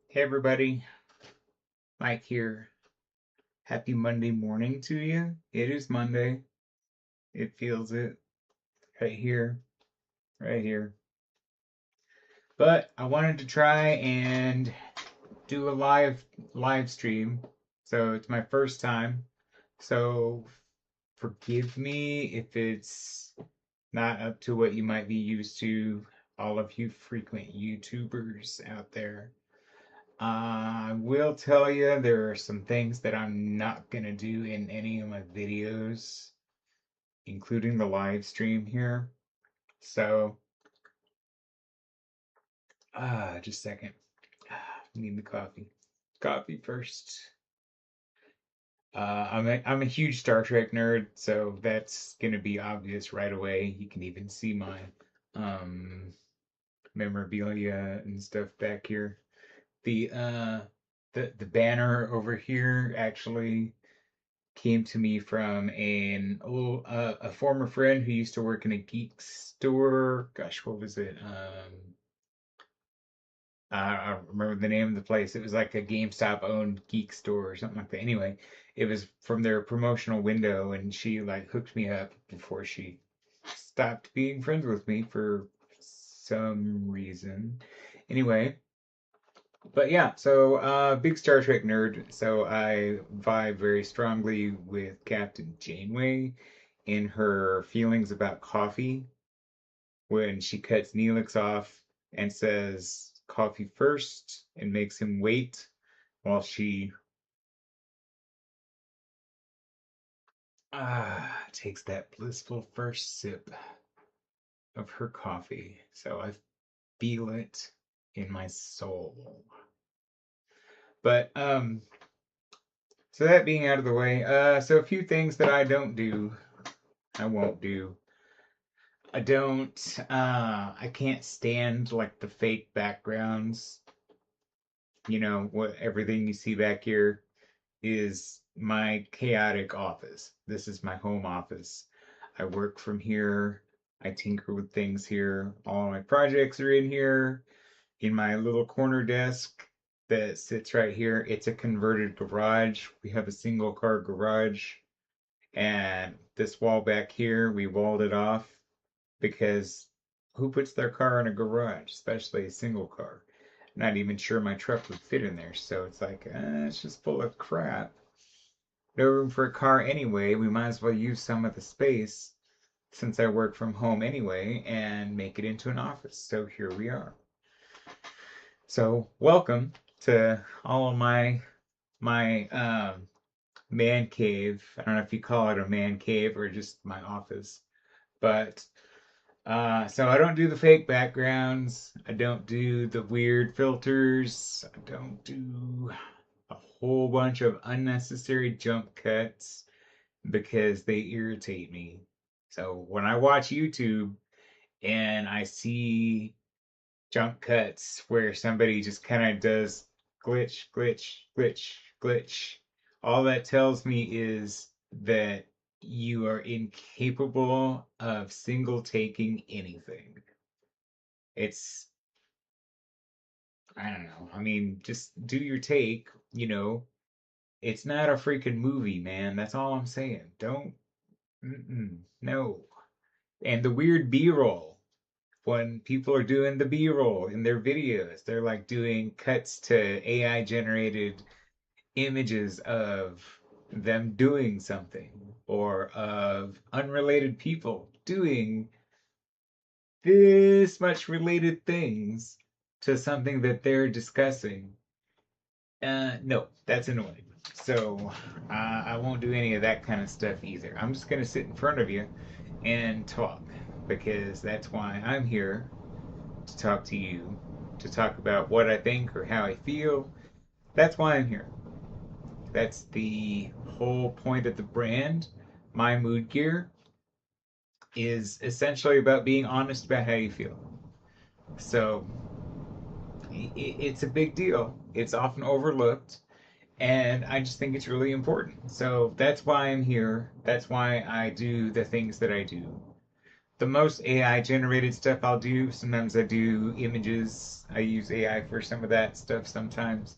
Hey everybody, Mike here. Happy Monday morning to you. It is Monday. It feels it right here, right here. But I wanted to try and do a live stream. So it's my first time. So forgive me if it's not up to what you might be used to, all of you frequent YouTubers out there. I will tell you there are some things that I'm not gonna do in any of my videos, including the live stream here. So, just a second. Need the coffee. Coffee first. I'm a huge Star Trek nerd, so that's gonna be obvious right away. You can even see my um memorabilia and stuff back here. The uh the banner over here actually came to me from a former friend who used to work in a geek store. Gosh, what was it? I don't remember the name of the place. It was like a GameStop owned geek store or something like that. Anyway, it was from their promotional window, and she like hooked me up before she stopped being friends with me for some reason. Anyway, but yeah, so big Star Trek nerd, so I vibe very strongly with Captain Janeway in her feelings about coffee when she cuts Neelix off and says coffee first and makes him wait while she takes that blissful first sip of her coffee. So I feel it in my soul. But so that being out of the way, so a few things that I don't do, I won't do. I can't stand like the fake backgrounds. You know, what everything you see back here is my chaotic office. This is my home office. I work from here. I tinker with things here. All my projects are in here. In my little corner desk that sits right here, it's a converted garage. We have a single car garage. And this wall back here, we walled it off because who puts their car in a garage, especially a single car? Not even sure my truck would fit in there. So it's like, it's just full of crap. No room for a car anyway. We might as well use some of the space since I work from home anyway and make it into an office. So here we are. So welcome to all of my man cave. I don't know if you call it a man cave or just my office, but so I don't do the fake backgrounds. I don't do the weird filters. I don't do a whole bunch of unnecessary jump cuts because they irritate me. So when I watch YouTube and I see jump cuts where somebody just kind of does glitch, glitch, glitch, glitch, all that tells me is that you are incapable of single taking anything. It's, I don't know. I mean, just do your take, you know. It's not a freaking movie, man. That's all I'm saying. Don't, no. And the weird B-roll, when people are doing the B-roll in their videos, they're like doing cuts to AI generated images of them doing something or of unrelated people doing this much related things to something that they're discussing. No, that's annoying. So I won't do any of that kind of stuff either. I'm just gonna sit in front of you and talk because that's why I'm here to talk to you, to talk about what I think or how I feel. That's why I'm here. That's the whole point of the brand. My mood gear is essentially about being honest about how you feel. So it's a big deal. It's often overlooked, and I just think it's really important. So that's why I'm here. That's why I do the things that I do. the most AI generated stuff I'll do. Sometimes I do images. I use AI for some of that stuff sometimes.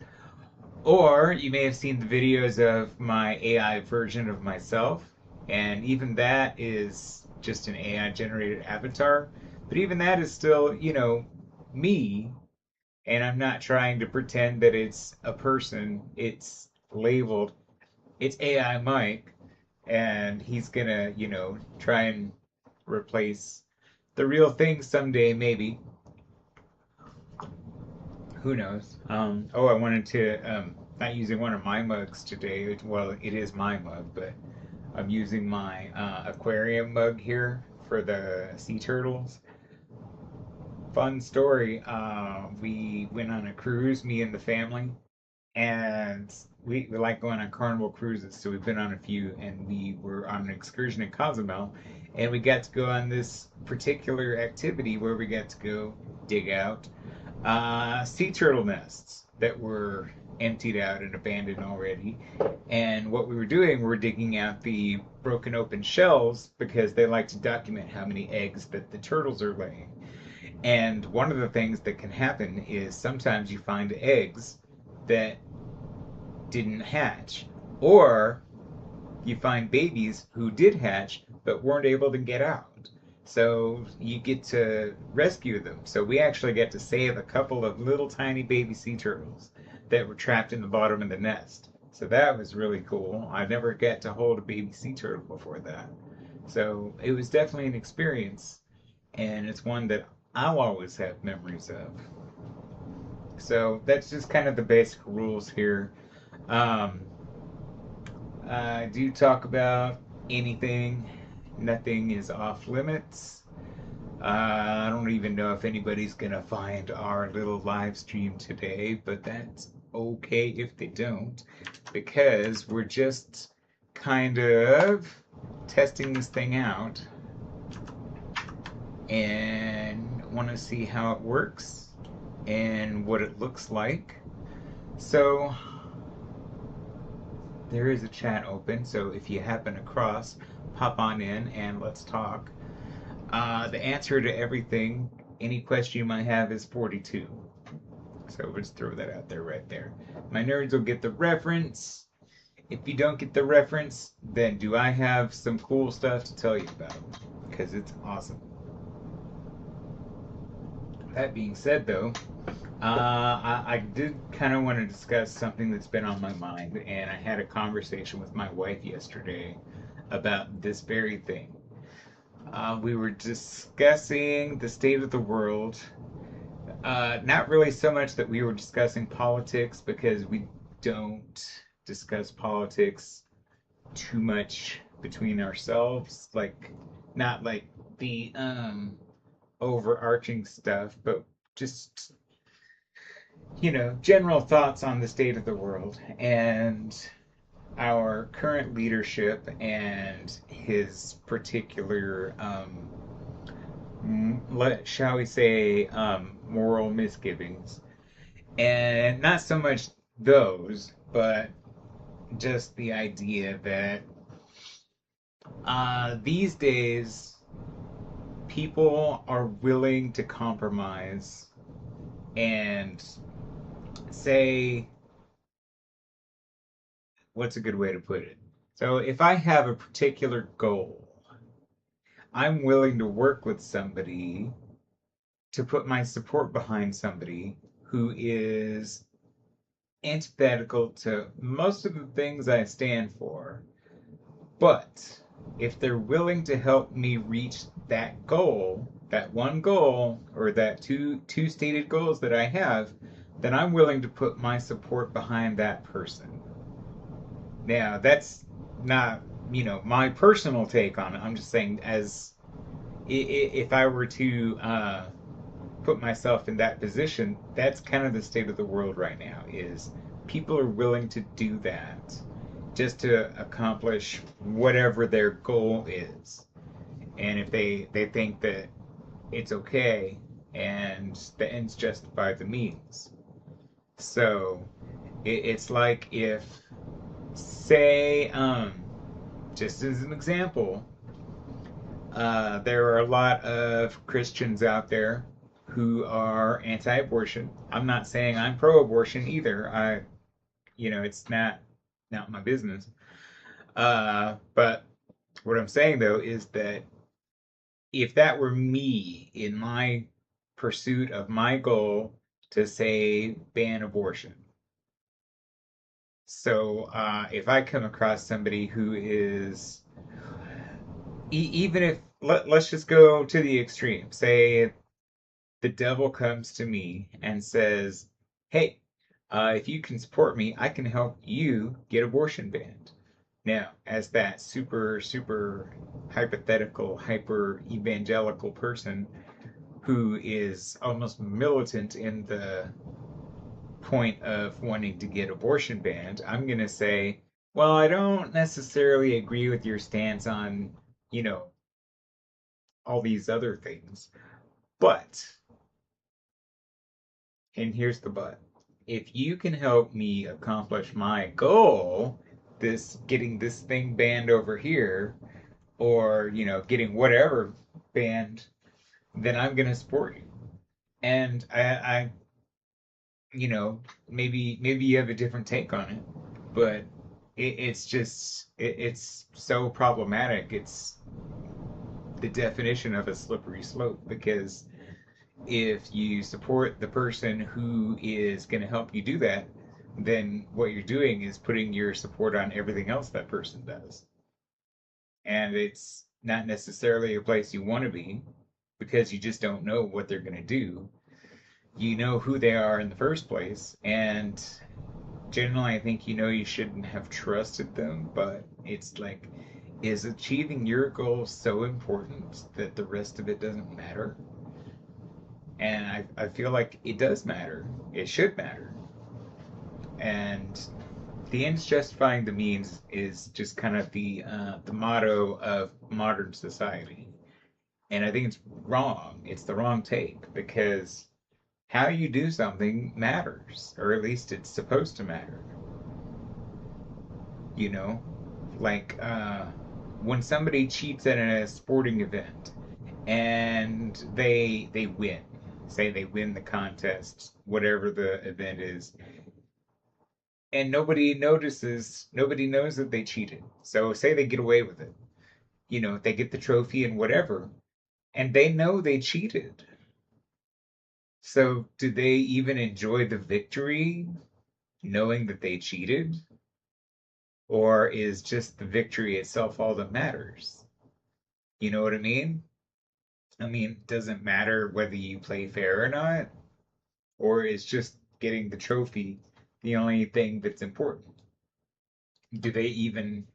Or you may have seen the videos of my AI version of myself, and even that is just an AI generated avatar. But even that is still, me, and I'm not trying to pretend that it's a person. It's labeled, it's AI Mike, and he's gonna, try and replace the real thing someday, maybe. Who knows? Oh, I wanted to, not using one of my mugs today. Well, it is my mug, but I'm using my aquarium mug here for the sea turtles. Fun story. We went on a cruise, me and the family, and we like going on Carnival cruises, so we've been on a few, and we were on an excursion in Cozumel, and we got to go on this particular activity where we got to go dig out sea turtle nests that were emptied out and abandoned already. And what we were doing, we were digging out the broken open shells because they like to document how many eggs that the turtles are laying. And one of the things that can happen is sometimes you find eggs that didn't hatch, or you find babies who did hatch but weren't able to get out. So you get to rescue them. So we actually get to save a couple of little tiny baby sea turtles that were trapped in the bottom of the nest. So that was really cool. I never got to hold a baby sea turtle before that. So it was definitely an experience, and it's one that I'll always have memories of. So that's just kind of the basic rules here. Um, do talk about anything. Nothing is off limits. I don't even know if anybody's gonna find our little live stream today, but that's okay if they don't, because we're just kind of testing this thing out and want to see how it works and what it looks like. So there is a chat open, so if you happen across, pop on in and let's talk. The answer to everything, any question you might have, is 42. So we'll just throw that out there right there. My nerds will get the reference. If you don't get the reference, then do I have some cool stuff to tell you about? Because it's awesome. That being said, though, I did kind of want to discuss something that's been on my mind, and I had a conversation with my wife yesterday about this very thing. We were discussing the state of the world. Not really so much that we were discussing politics, because we don't discuss politics too much between ourselves. Like, not like the overarching stuff, but just, general thoughts on the state of the world and our current leadership and his particular, shall we say, moral misgivings. And not so much those, but just the idea that these days people are willing to compromise and say, what's a good way to put it? So if I have a particular goal, I'm willing to work with somebody to put my support behind somebody who is antithetical to most of the things I stand for. But if they're willing to help me reach that goal, that one goal, or that two stated goals that I have, then I'm willing to put my support behind that person. Now, that's not, my personal take on it. I'm just saying, as if I were to put myself in that position, that's kind of the state of the world right now, is people are willing to do that just to accomplish whatever their goal is. And if they think that it's okay and the ends justify the means. So it's like if, say, just as an example, There are a lot of Christians out there who are anti-abortion. I'm not saying I'm pro-abortion either. It's not my business. But what I'm saying though is that if that were me in my pursuit of my goal to say ban abortion, so if I come across somebody who is even if let's just go to the extreme, say the devil comes to me and says, "Hey, if you can support me, I can help you get abortion banned." Now, as that super, super hypothetical, hyper evangelical person who is almost militant in the point of wanting to get abortion banned, I'm going to say, well, I don't necessarily agree with your stance on, you know, all these other things, but, and here's the but, if you can help me accomplish my goal, this getting this thing banned over here, or getting whatever banned, then I'm gonna support you. And I maybe you have a different take on it, but it's so problematic. It's the definition of a slippery slope, because if you support the person who is going to help you do that, then what you're doing is putting your support on everything else that person does. And it's not necessarily a place you want to be, because you just don't know what they're going to do. You know who they are in the first place, and generally I think you shouldn't have trusted them, but it's like, is achieving your goal so important that the rest of it doesn't matter? And I feel like it does matter. It should matter. And the ends justifying the means is just kind of the motto of modern society. And I think it's wrong. It's the wrong take, because how you do something matters, or at least it's supposed to matter. You know, like when somebody cheats at a sporting event and they win, say they win the contest, whatever the event is, and nobody knows that they cheated. So say they get away with it, they get the trophy and whatever, and they know they cheated. So do they even enjoy the victory knowing that they cheated? Or is just the victory itself all that matters? You know what I mean? I mean, does it matter whether you play fair or not? Or is just getting the trophy the only thing that's important? Do they even,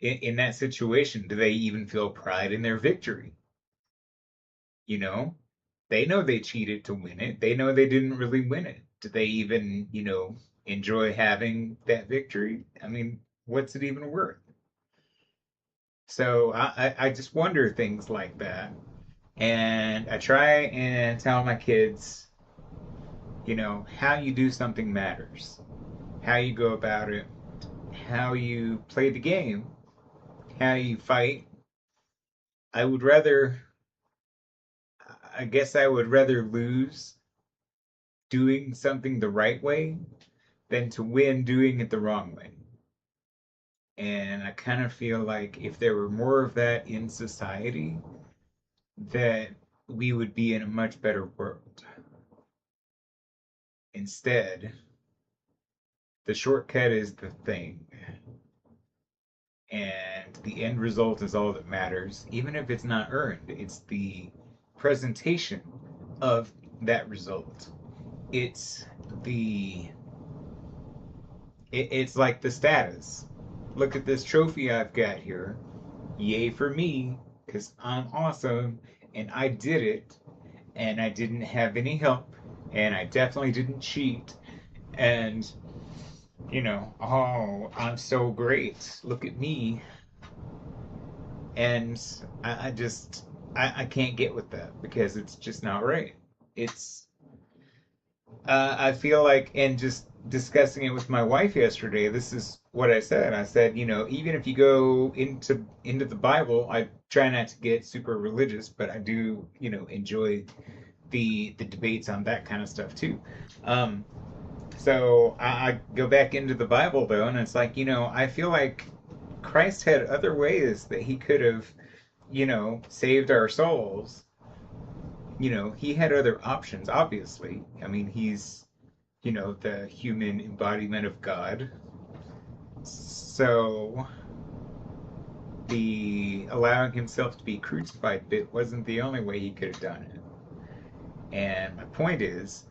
in that situation, do they even feel pride in their victory? You know, they know they cheated to win it. They know they didn't really win it. Do they even, enjoy having that victory? I mean, what's it even worth? So I just wonder things like that. And I try and tell my kids, how you do something matters. How you go about it, how you play the game, how you fight. I would rather, I guess I would rather lose doing something the right way than to win doing it the wrong way. And I kind of feel like if there were more of that in society, that we would be in a much better world. Instead, the shortcut is the thing, and the end result is all that matters, even if it's not earned. It's the presentation of that result. It's the it's like the status. Look at this trophy I've got here. Yay for me, because I'm awesome and I did it, and I didn't have any help, and I definitely didn't cheat, and oh, I'm so great. Look at me. And I just I can't get with that, because it's just not right. It's I feel like, and just discussing it with my wife yesterday, this is what I said. I said, even if you go into the Bible, I try not to get super religious, but I do, enjoy the debates on that kind of stuff too. Um, so I go back into the Bible though, and it's like, I feel like Christ had other ways that he could have, saved our souls. He had other options, obviously. I mean, he's, the human embodiment of God. So the allowing himself to be crucified bit wasn't the only way he could have done it. And my point is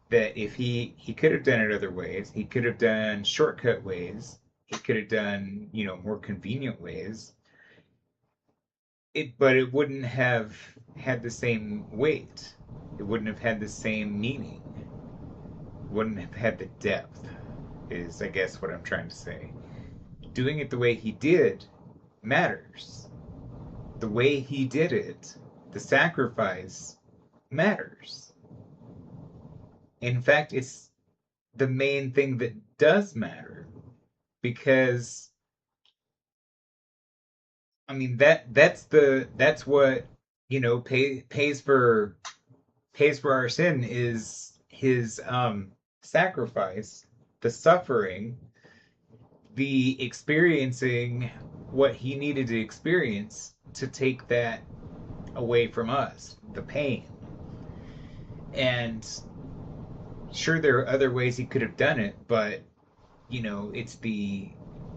that if he could have done it other ways, he could have done shortcut ways, he could have done, more convenient ways. But it wouldn't have had the same weight. It wouldn't have had the same meaning. It wouldn't have had the depth, is I guess what I'm trying to say. Doing it the way he did matters. The way he did it, the sacrifice matters. In fact, it's the main thing that does matter because I mean that's what pays for our sin is his sacrifice, the suffering, the experiencing what he needed to experience to take that away from us, the pain. And sure, there are other ways he could have done it, but it's the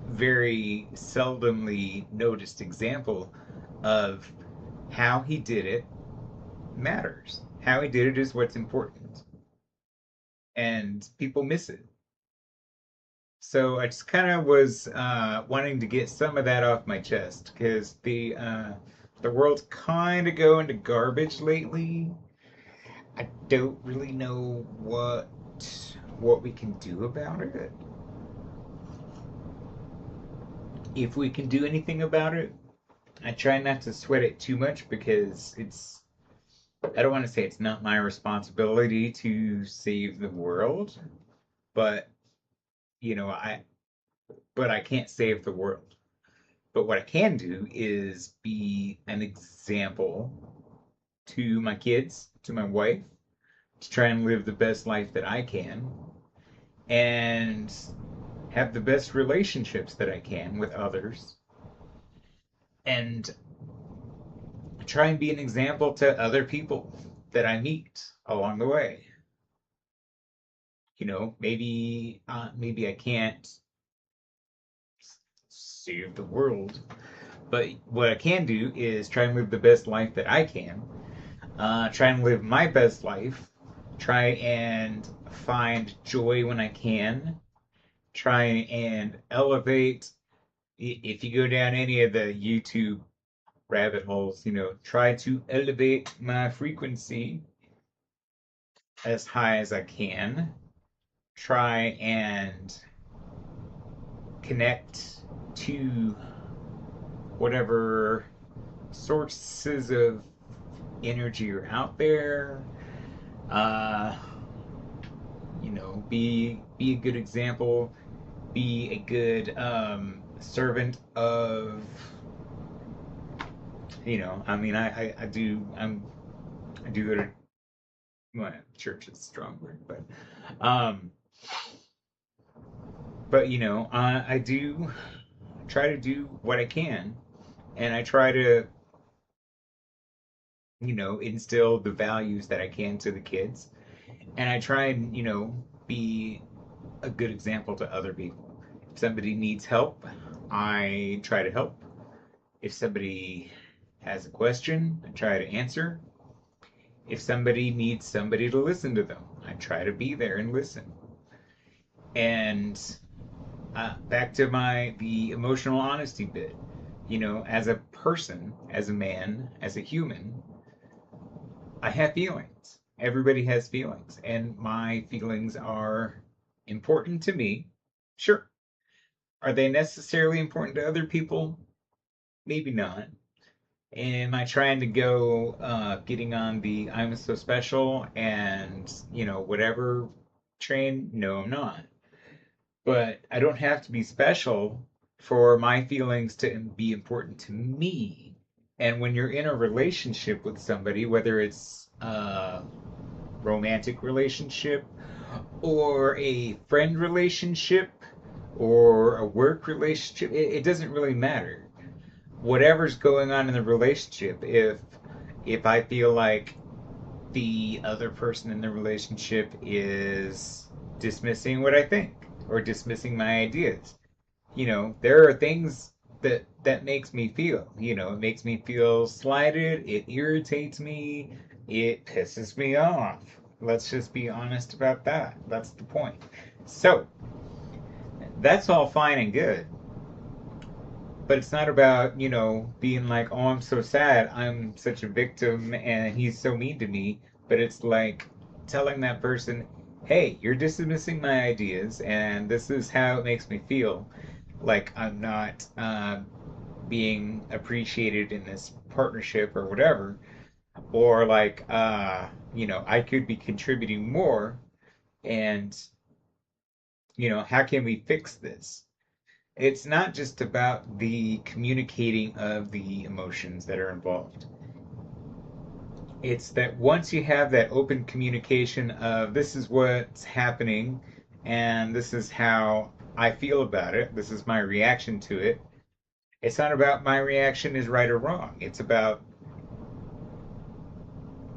very seldomly noticed example of how he did it matters. How he did it is what's important, and people miss it. So I just kind of was wanting to get some of that off my chest because the world's kind of going to garbage lately. I don't really know what we can do about it. If we can do anything about it, I try not to sweat it too much because I don't want to say it's not my responsibility to save the world, but you know, I but I can't save the world. But what I can do is be an example to my kids, to my wife, to try and live the best life that I can and have the best relationships that I can with others and try and be an example to other people that I meet along the way. Maybe I can't save the world, but what I can do is try and live the best life that I can. Try and live my best life. Try and find joy when I can. Try and elevate. If you go down any of the YouTube rabbit holes, try to elevate my frequency as high as I can. Try and connect to whatever sources of energy are out there. Uh, be a good example. Be a good servant of. I mean, I do. I do go to. Well, church is a strong word, um, but I do try to do what I can, and I try to instill the values that I can to the kids, and I try and be a good example to other people. If somebody needs help, I try to help. If somebody has a question, I try to answer. If somebody needs somebody to listen to them, I try to be there and listen. And back to the emotional honesty bit. As a person, as a man, as a human, I have feelings. Everybody has feelings, and my feelings are important to me. Sure. Are they necessarily important to other people? Maybe not. Am I trying to go getting on the I'm so special and whatever train? No, I'm not. but I don't have to be special for my feelings to be important to me. And when you're in a relationship with somebody, whether it's a romantic relationship or a friend relationship or a work relationship, it doesn't really matter. Whatever's going on in the relationship, if I feel like the other person in the relationship is dismissing what I think or dismissing my ideas. There are things that makes me feel. It makes me feel slighted, it irritates me, it pisses me off. Let's just be honest about that. That's the point. So, that's all fine and good, but it's not about, being like, oh, I'm so sad, I'm such a victim, and he's so mean to me. But it's like telling that person, hey, you're dismissing my ideas, and this is how it makes me feel. Like I'm not being appreciated in this partnership or whatever. Or like, I could be contributing more, and, how can we fix this? It's not just about the communicating of the emotions that are involved. It's that once you have that open communication of this is what's happening and this is how I feel about it, this is my reaction to it. It's not about my reaction is right or wrong. It's about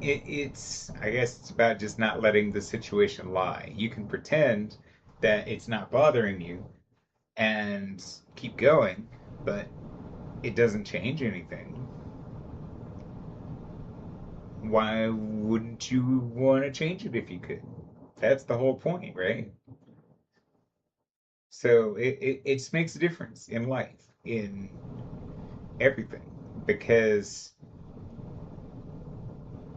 it's I guess it's about just not letting the situation lie. You can pretend that it's not bothering you and keep going, but it doesn't change anything. Why wouldn't you want to change it if you could? That's the whole point, right? So it makes a difference in life, in everything, because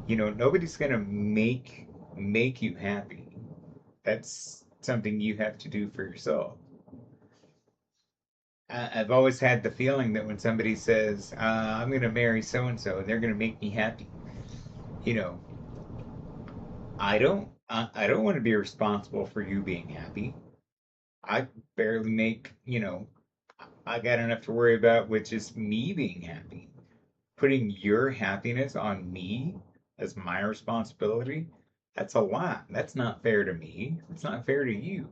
nobody's gonna make you happy. That's something you have to do for yourself. I've always had the feeling that when somebody says, I'm gonna marry so and so and they're gonna make me happy, you know, I don't want to be responsible for you being happy. I barely make, I got enough to worry about with just me being happy. Putting your happiness on me as my responsibility, that's a lot. That's not fair to me. It's not fair to you.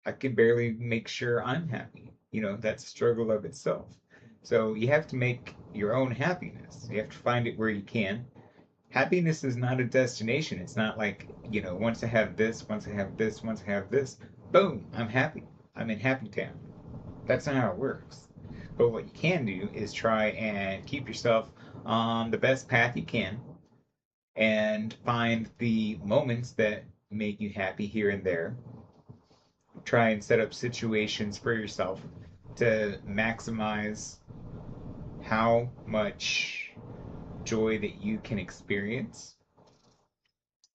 I can barely make sure I'm happy. That's a struggle of itself. So you have to make your own happiness. You have to find it where you can. Happiness is not a destination. It's not like, once I have this, once I have this, once I have this, boom, I'm happy. I'm in happy town. That's not how it works. But what you can do is try and keep yourself on the best path you can and find the moments that make you happy here and there. Try and set up situations for yourself to maximize how much joy that you can experience,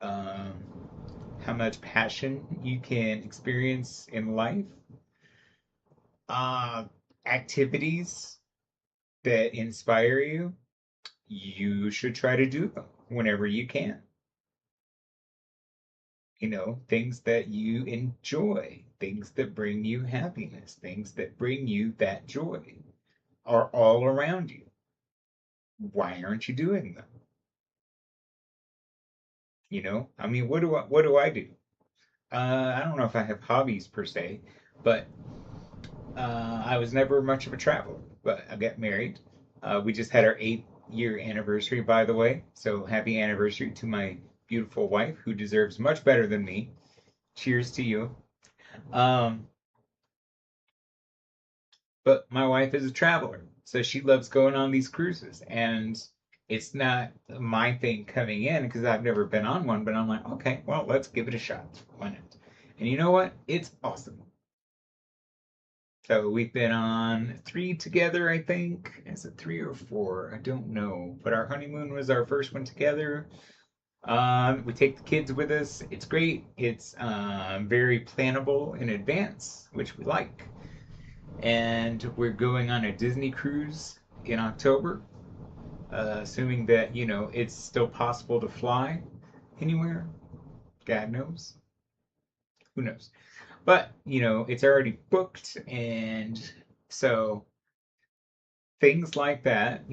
um, how much passion you can experience in life, uh, activities that inspire you. You should try to do them whenever you can. Things that you enjoy, things that bring you happiness, things that bring you that joy are all around you. Why aren't you doing them? I mean, what do I do? I don't know if I have hobbies per se, but I was never much of a traveler. But I got married. We just had our 8th year anniversary, by the way. So happy anniversary to my beautiful wife, who deserves much better than me. Cheers to you. Um, but my wife is a traveler, so she loves going on these cruises, and it's not my thing coming in because I've never been on one. But I'm like, okay, well, let's give it a shot. Why not? And you know what? It's awesome. So we've been on 3 together, I think. Is it 3 or 4? I don't know. But our honeymoon was our first one together. We take the kids with us. It's great. It's very plannable in advance, which we like. And we're going on a Disney cruise in October, assuming that, it's still possible to fly anywhere. God knows. Who knows? But, it's already booked. And so things like that,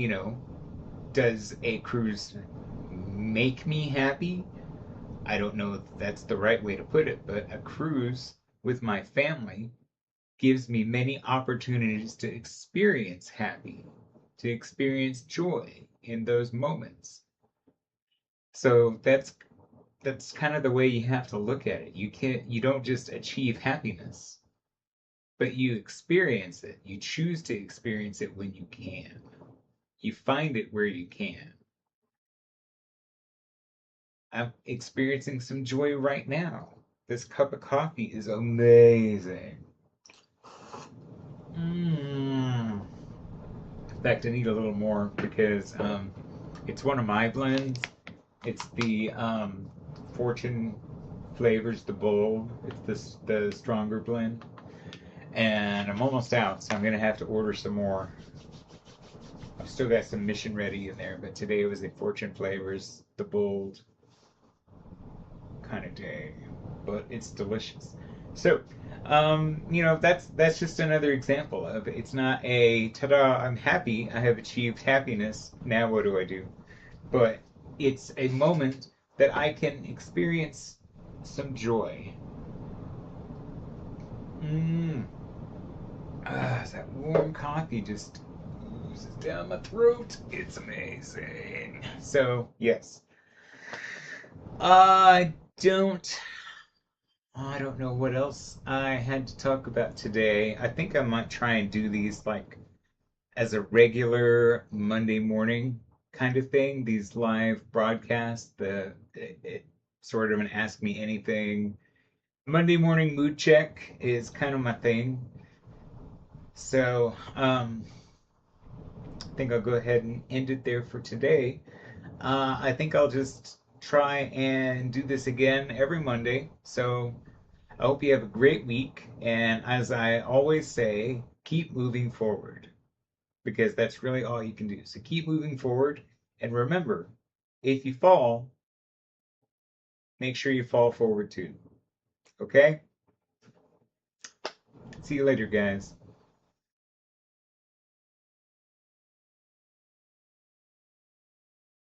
does a cruise make me happy? I don't know if that's the right way to put it, but a cruise with my family gives me many opportunities to experience happy, to experience joy in those moments. So that's kind of the way you have to look at it. You don't just achieve happiness, but you experience it. You choose to experience it when you can. You find it where you can. I'm experiencing some joy right now. This cup of coffee is amazing. Mm. In fact, I need a little more because it's one of my blends. It's the Fortune Flavors, the bold. It's the stronger blend, and I'm almost out, so I'm gonna have to order some more. I've still got some Mission Ready in there, but today was a Fortune Flavors, the bold kind of day, but it's delicious. So, that's just another example of it's not a ta-da, I'm happy, I have achieved happiness. Now what do I do? But it's a moment that I can experience some joy. Mmm. That warm coffee just oozes down my throat. It's amazing. So, yes. I don't I don't know what else I had to talk about today. I think I might try and do these like as a regular Monday morning kind of thing, these live broadcasts, it sort of an ask me anything. Monday morning mood check is kind of my thing. So, I think I'll go ahead and end it there for today. I think I'll just try and do this again every Monday. So I hope you have a great week. And as I always say, keep moving forward because that's really all you can do. So keep moving forward. And remember, if you fall, make sure you fall forward too. Okay? See you later, guys.